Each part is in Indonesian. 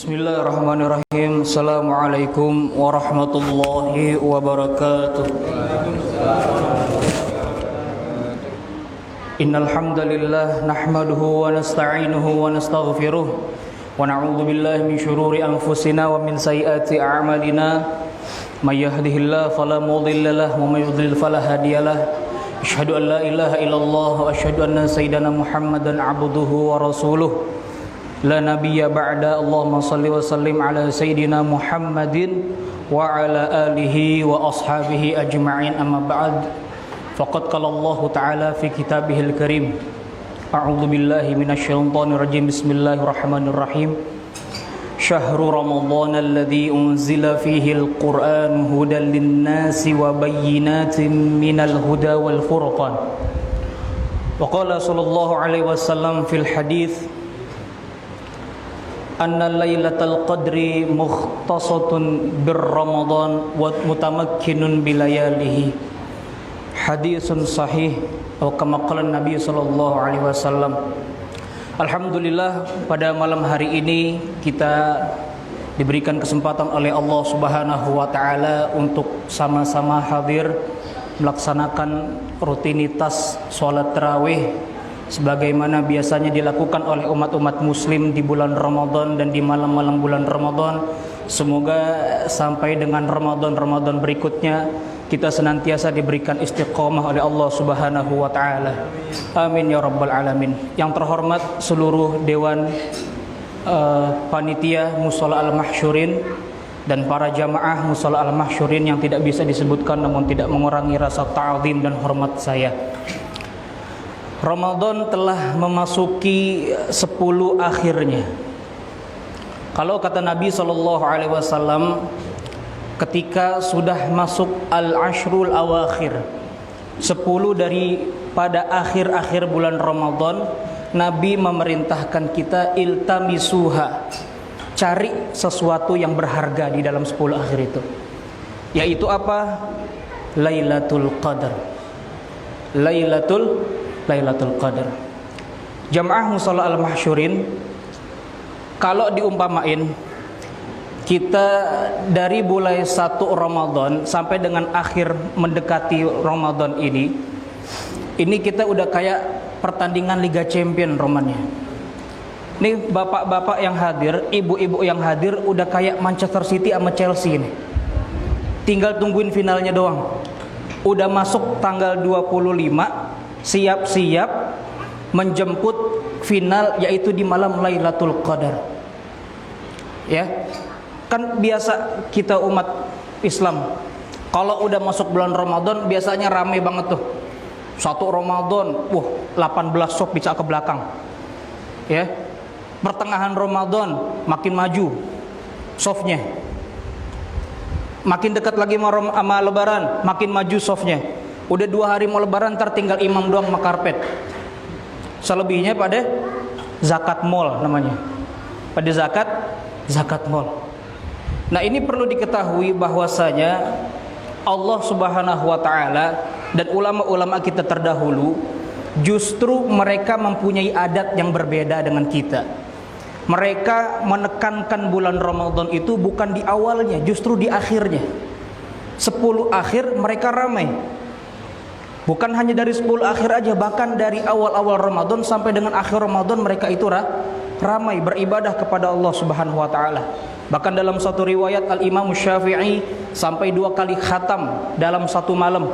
Bismillahirrahmanirrahim. Assalamualaikum warahmatullahi wabarakatuh. Innal hamdalillah nahmaduhu wa nasta'inuhu wa nastaghfiruh wa na'udzu billahi min shururi anfusina wa min sayyiati a'malina. May yahdihillahu fala mudilla lahu wa may yudlil fala hadiyalah. Asyhadu an la ilaha illallah wa asyhadu anna sayyidana Muhammadan 'abduhu wa rasuluh. La nabiyya ba'da. Allahumma salli wa sallim ala sayyidina Muhammadin wa ala alihi wa ashabihi ajma'in, amma ba'd. Faqad qala Allah ta'ala fi kitabihil karim. A'udzu billahi minasyaitonir rajim. Bismillahirrahmanirrahim. Syahrul Ramadan alladzi unzila fihi al-Qur'an hudan lin-nasi wa bayyinatin minal huda wal furqan. Wa qala sallallahu alaihi wasallam fil hadits anna lailatal qadri mukhtasatun bir Ramadan wa mutamakkinun bilayalihi. Hadisun sahih atau kama qala Nabi sallallahu alaihi wasallam. Alhamdulillah, pada malam hari ini kita diberikan kesempatan oleh Allah Subhanahu wa taala untuk sama-sama hadir melaksanakan rutinitas salat tarawih sebagaimana biasanya dilakukan oleh umat-umat muslim di bulan Ramadan dan di malam-malam bulan Ramadan. Semoga sampai dengan Ramadan berikutnya kita senantiasa diberikan istiqomah oleh Allah Subhanahu wa taala. Amin ya rabbal alamin. Yang terhormat seluruh dewan panitia Mushola Al-Mahsyurin dan para jamaah Mushola Al-Mahsyurin yang tidak bisa disebutkan namun tidak mengurangi rasa ta'zim dan hormat saya. Ramadan telah memasuki 10 akhirnya. Kalau kata Nabi SAW, ketika sudah masuk al-ashrul awakhir, 10 daripada akhir-akhir bulan Ramadan, Nabi memerintahkan kita iltamisuha, cari sesuatu yang berharga di dalam 10 akhir itu. Yaitu apa? Lailatul Qadar. Lailatul Qadar. Jamaah Mushola Al-Mahsyurin, kalau diumpamain kita dari mulai 1 Ramadan sampai dengan akhir mendekati Ramadan ini kita udah kayak pertandingan Liga Champion romannya. Nih bapak-bapak yang hadir, ibu-ibu yang hadir udah kayak Manchester City sama Chelsea nih. Tinggal tungguin finalnya doang. Udah masuk tanggal 25, siap-siap menjemput final, yaitu di malam Lailatul Qadar. Ya, kan biasa kita umat Islam kalau udah masuk bulan Ramadan biasanya rame banget tuh. 1 Ramadan, 18 soft bisa ke belakang. Ya, pertengahan Ramadan makin maju softnya. Makin dekat lagi sama Lebaran, makin maju softnya. Udah 2 hari mau Lebaran, ntar tinggal imam doang sama karpet. Selebihnya pada zakat mall namanya. Pada zakat mall. Nah, ini perlu diketahui bahwasanya Allah Subhanahu wa taala dan ulama-ulama kita terdahulu justru mereka mempunyai adat yang berbeda dengan kita. Mereka menekankan bulan Ramadan itu bukan di awalnya, justru di akhirnya. 10 akhir mereka ramai. Bukan hanya dari 10 akhir aja, bahkan dari awal-awal Ramadan sampai dengan akhir Ramadan mereka itu ramai beribadah kepada Allah Subhanahu wa taala. Bahkan dalam satu riwayat Al-Imam Syafi'i sampai 2 kali khatam dalam satu malam.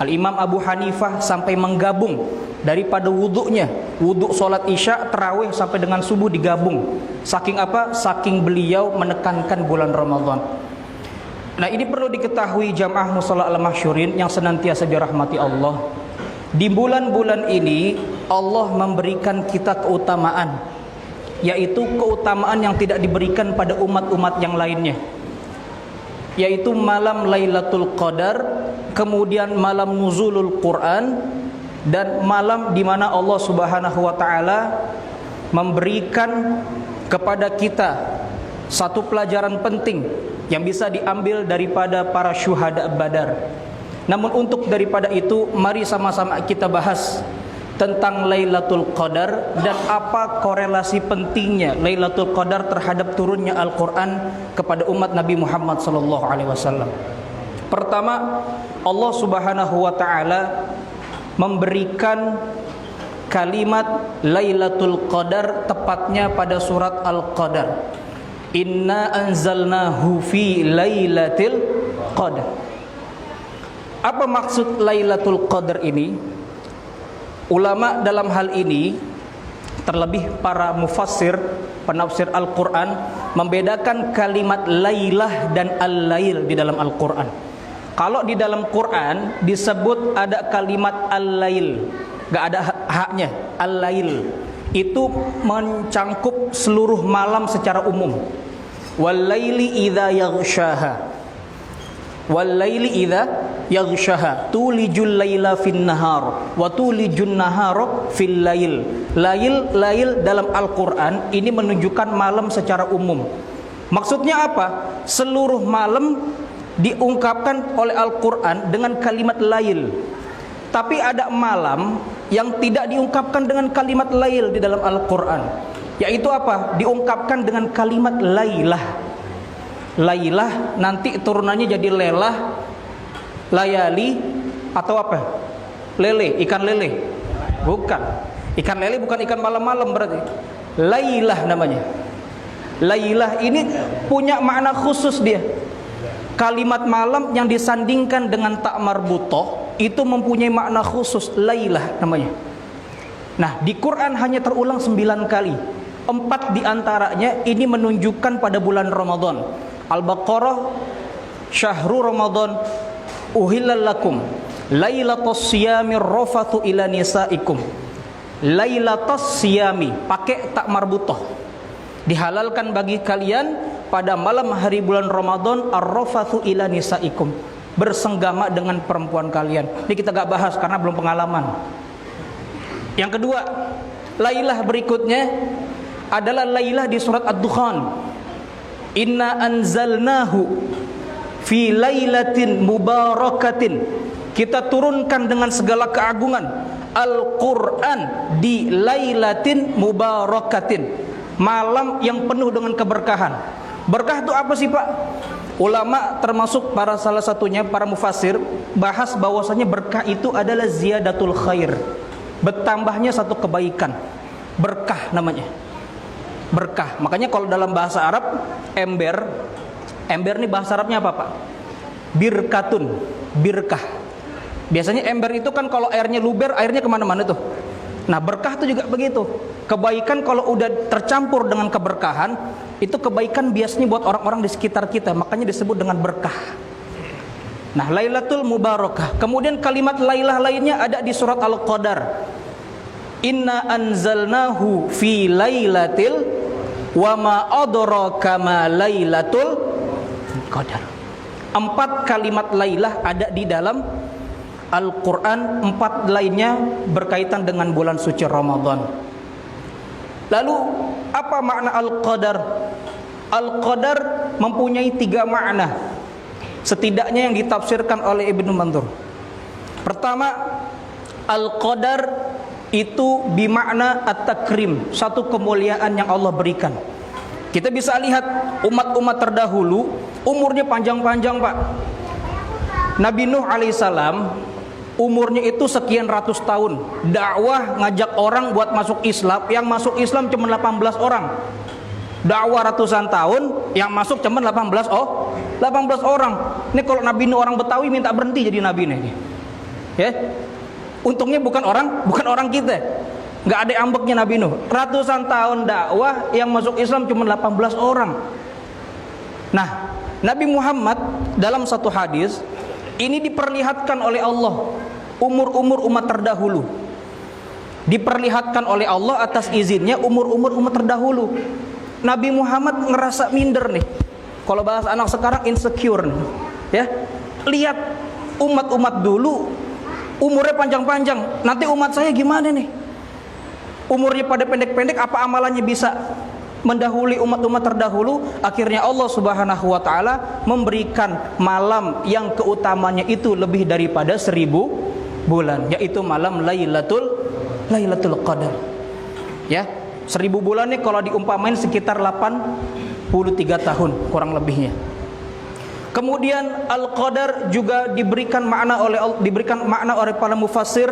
Al-Imam Abu Hanifah sampai menggabung daripada wudunya, wudu salat Isya, tarawih sampai dengan subuh digabung. Saking apa? Saking beliau menekankan bulan Ramadan. Nah, ini perlu diketahui jamaah Mushola Al-Mahsyurin yang senantiasa dirahmati Allah. Di bulan-bulan ini Allah memberikan kita keutamaan, yaitu keutamaan yang tidak diberikan pada umat-umat yang lainnya, yaitu malam Lailatul Qadar, kemudian malam nuzulul Quran, dan malam di mana Allah Subhanahu wa taala memberikan kepada kita satu pelajaran penting yang bisa diambil daripada para syuhada Badar. Namun untuk daripada itu, mari sama-sama kita bahas tentang Lailatul Qadar dan apa korelasi pentingnya Lailatul Qadar terhadap turunnya Al-Quran kepada umat Nabi Muhammad SAW. Pertama, Allah Subhanahu wa Ta'ala memberikan kalimat Lailatul Qadar tepatnya pada surat Al-Qadar. Inna anzalnahu fi Lailatul Qadar. Apa maksud Lailatul Qadar ini? Ulama dalam hal ini, terlebih para mufassir, penafsir Al-Quran, membedakan kalimat lailah dan al-lail di dalam Al-Quran. Kalau di dalam Quran disebut ada kalimat al-lail, gak ada haknya, al-lail, itu mencangkup seluruh malam secara umum. Wal-laili idza yaghshaha, wal-laili idza yaghshaha, tulijul laila fin nahar wa tulijun nahara fil lail. Lail dalam Al-Qur'an ini menunjukkan malam secara umum. Maksudnya apa? Seluruh malam diungkapkan oleh Al-Qur'an dengan kalimat lail. Tapi ada malam yang tidak diungkapkan dengan kalimat lail di dalam Al-Qur'an. Yaitu apa? Diungkapkan dengan kalimat lailah. Lailah nanti turunannya jadi lelah, layali, atau apa? Lele, ikan lele. Bukan. Ikan lele bukan ikan malam-malam berarti. Lailah namanya. Lailah ini punya makna khusus dia. Kalimat malam yang disandingkan dengan tak marbutoh itu mempunyai makna khusus. Lailah namanya. Nah, di Quran hanya terulang 9 kali. 4 diantaranya ini menunjukkan pada bulan Ramadan. Al-Baqarah, Syahrul Ramadan uhillal lakum lailatus siyami rafathu ila nisaikum. Lailatus siyami pakai tak marbutoh. Dihalalkan bagi kalian pada malam hari bulan Ramadan ar-rafathu ila nisaikum, bersenggama dengan perempuan kalian. Ini kita gak bahas karena belum pengalaman. Yang kedua, lailah berikutnya adalah lailah di surat Ad-Dukhan. Inna anzalnahu fi lailatin mubarakatin. Kita turunkan dengan segala keagungan Al-Quran di lailatin mubarakatin, malam yang penuh dengan keberkahan. Berkah itu apa sih Pak? Ulama termasuk para salah satunya para mufassir bahas bahwasanya berkah itu adalah ziyadatul khair, bertambahnya satu kebaikan. Berkah namanya. Berkah. Makanya kalau dalam bahasa Arab ember ini bahasa Arabnya apa Pak? Birkatun, birkah. Biasanya ember itu kan kalau airnya luber, airnya kemana-mana tuh. Nah berkah itu juga begitu. Kebaikan kalau udah tercampur dengan keberkahan, itu kebaikan biasanya buat orang-orang di sekitar kita. Makanya disebut dengan berkah. Nah Lailatul Mubarakah. Kemudian kalimat lailah lainnya ada di surat Al-Qadar. Inna anzalnahu fi lailatil wa ma adraka ma lailatul qadar. 4 kalimat lailah ada di dalam Al-Quran. 4 lainnya berkaitan dengan bulan suci Ramadan. Lalu apa makna Al-Qadar? Al-Qadar mempunyai 3 makna setidaknya yang ditafsirkan oleh Ibnu Mandur. Pertama, Al-Qadar itu bimakna at-takrim, satu kemuliaan yang Allah berikan. Kita bisa lihat umat-umat terdahulu umurnya panjang-panjang Pak. Nabi Nuh alaihissalam umurnya itu sekian ratus tahun, dakwah ngajak orang buat masuk Islam, yang masuk Islam cuma 18 orang. Dakwah ratusan tahun, yang masuk cuma 18 orang. Ini kalau Nabi Nuh orang Betawi minta berhenti jadi nabi nih. Ya. Untungnya bukan orang kita. Nggak ada ambeknya Nabi Nuh. Ratusan tahun dakwah, yang masuk Islam cuma 18 orang. Nah, Nabi Muhammad dalam satu hadis ini diperlihatkan oleh Allah umur-umur umat terdahulu. Diperlihatkan oleh Allah atas izinnya umur-umur umat terdahulu. Nabi Muhammad ngerasa minder nih. Kalau bahasa anak sekarang insecure nih. Ya. Lihat umat-umat dulu umurnya panjang-panjang, nanti umat saya gimana nih? Umurnya pada pendek-pendek, apa amalannya bisa mendahului umat-umat terdahulu? Akhirnya Allah Subhanahu wa Ta'ala memberikan malam yang keutamanya itu lebih daripada 1000 bulan, yaitu malam Lailatul Lailatul Qadar. Ya, 1000 bulan ini kalau diumpamain sekitar 83 tahun kurang lebihnya. Kemudian Al-Qadar juga diberikan makna oleh para mufassir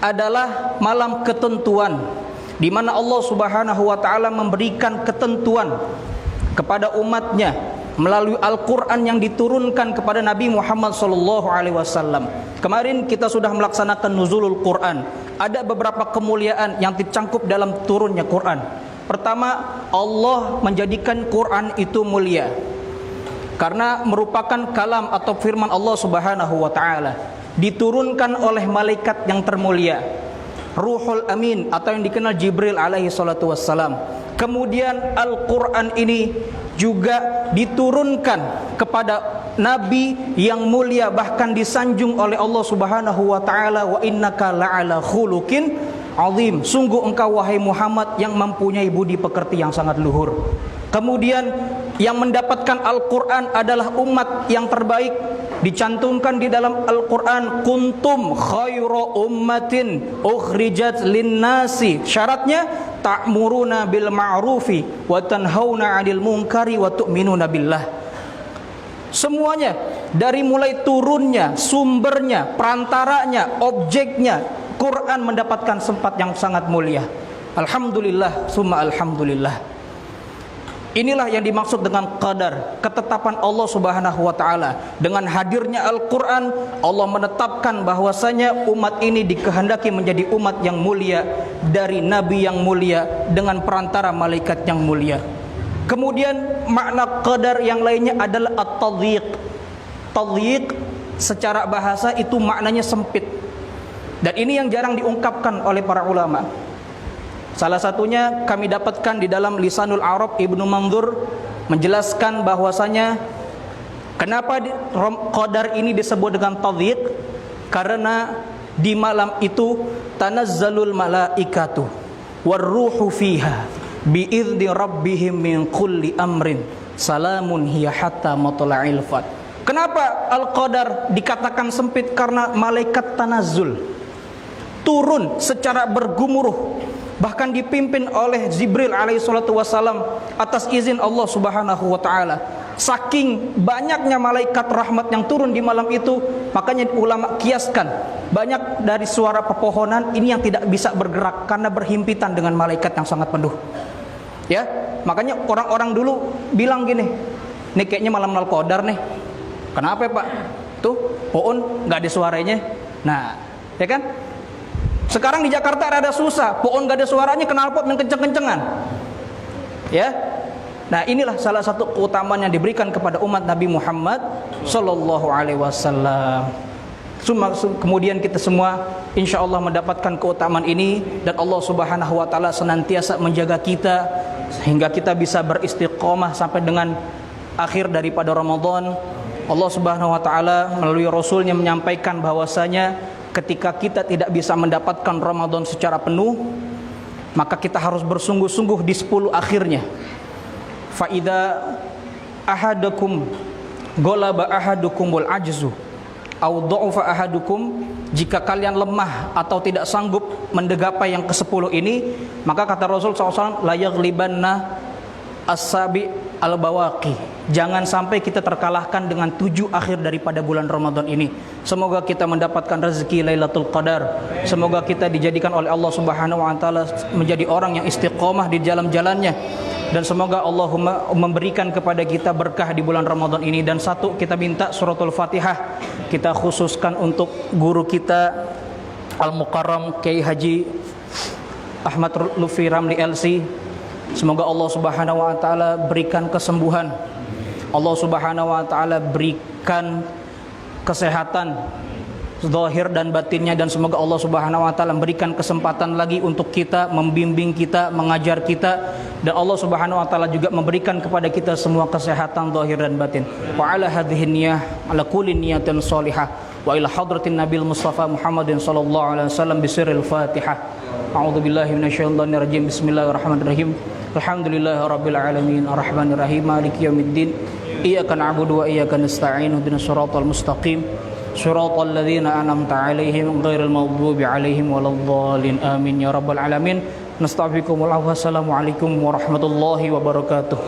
adalah malam ketentuan, di mana Allah Subhanahu wa taala memberikan ketentuan kepada umatnya melalui Al-Qur'an yang diturunkan kepada Nabi Muhammad SAW. Kemarin kita sudah melaksanakan nuzulul Qur'an. Ada beberapa kemuliaan yang dicangkup dalam turunnya Qur'an. Pertama, Allah menjadikan Qur'an itu mulia karena merupakan kalam atau firman Allah Subhanahu wa taala, diturunkan oleh malaikat yang termulia, Ruhul Amin, atau yang dikenal Jibril alaihi salatu wassalam. Kemudian Al-Qur'an ini juga diturunkan kepada nabi yang mulia, bahkan disanjung oleh Allah Subhanahu wa taala, wa innaka la'ala khuluqin azim. Sungguh engkau wahai Muhammad yang mempunyai budi pekerti yang sangat luhur. Kemudian yang mendapatkan Al-Qur'an adalah umat yang terbaik, dicantumkan di dalam Al-Qur'an, kuntum khairu ummatin ukhrijat linnasi. Syaratnya ta'muruna bil ma'rufi wa tanhauna 'anil munkari wa tu'minuna billah. Semuanya dari mulai turunnya, sumbernya, perantaranya, objeknya, Quran mendapatkan tempat yang sangat mulia. Alhamdulillah, summa alhamdulillah. Inilah yang dimaksud dengan qadar, ketetapan Allah Subhanahu wa taala. Dengan hadirnya Al-Qur'an, Allah menetapkan bahwasanya umat ini dikehendaki menjadi umat yang mulia dari nabi yang mulia dengan perantara malaikat yang mulia. Kemudian makna qadar yang lainnya adalah at-tadhiq. Tadhiq secara bahasa itu maknanya sempit. Dan ini yang jarang diungkapkan oleh para ulama. Salah satunya kami dapatkan di dalam Lisanul Arab, Ibnu Mandzur menjelaskan bahwasanya kenapa qadar ini disebut dengan tadhiq, karena di malam itu tanazzalul malaikatu warruhu fiha biizni rabbihim min kulli amrin salamun hiya hatta matla'il fajr. Kenapa Al-Qadar dikatakan sempit? Karena malaikat tanazzul, turun secara bergumuruh, bahkan dipimpin oleh Jibril alaihi salatu wassalam atas izin Allah Subhanahu wa taala. Saking banyaknya malaikat rahmat yang turun di malam itu, makanya ulama kiaskan banyak dari suara pepohonan ini yang tidak bisa bergerak karena berhimpitan dengan malaikat yang sangat penuh. Ya, makanya orang-orang dulu bilang gini, "Nih kayaknya malam Al-Qadar nih." Kenapa, Pak? Tuh, pohon enggak ada suaranya. Nah, ya kan? Sekarang di Jakarta ada susah, pohon gak ada suaranya, knalpot yang kenceng-kencengan. Ya. Nah, inilah salah satu keutamaan yang diberikan kepada umat Nabi Muhammad sallallahu alaihi wasallam. Kemudian kita semua insyaallah mendapatkan keutamaan ini, dan Allah Subhanahu wa taala senantiasa menjaga kita sehingga kita bisa beristiqomah sampai dengan akhir daripada Ramadan. Allah Subhanahu wa taala melalui Rasulnya menyampaikan bahwasanya ketika kita tidak bisa mendapatkan Ramadan secara penuh, maka kita harus bersungguh-sungguh di 10 akhirnya. Fa idza ahadakum ghalaba ahadukumul ajzu aw dha'afa ahadukum, jika kalian lemah atau tidak sanggup menggapai yang ke-10 ini, maka kata Rasul SAW, la yaghlibanna as-sabi al-bawaqi. Jangan sampai kita terkalahkan dengan 7 akhir daripada bulan Ramadan ini. Semoga kita mendapatkan rezeki Lailatul Qadar. Semoga kita dijadikan oleh Allah Subhanahu wa taala menjadi orang yang istiqomah di jalan-jalannya. Dan semoga Allah memberikan kepada kita berkah di bulan Ramadan ini. Dan satu, kita minta suratul Fatihah kita khususkan untuk guru kita Al-Mukarram Kiai Haji Ahmad Lutfi Ramli LC. Semoga Allah Subhanahu wa taala berikan kesembuhan, Allah Subhanahu wa taala berikan kesehatan zahir dan batinnya, dan semoga Allah Subhanahu wa taala memberikan kesempatan lagi untuk kita, membimbing kita, mengajar kita, dan Allah Subhanahu wa taala juga memberikan kepada kita semua kesehatan zahir dan batin. Wa ala hadhihi niyyah ala kulli niyatin shalihah wa ila hadratin nabil mustafa Muhammadin sallallahu alaihi wasallam bisirril Fatihah. A'udzu billahi minasyaitonir rajim. Bismillahirrahmanirrahim. Alhamdulillahirabbil alamin arrahmanir rahim maliki yaumiddin. Iyyaka na'budu wa iyyaka nasta'in ihdinas siratal mustaqim Shiratal ladzina an'amta 'alaihim ghairil maghdubi 'alaihim waladdallin. Amin ya rabbal alamin. Nastaghfirukumullah. Wassalamualaikum warahmatullahi wabarakatuh.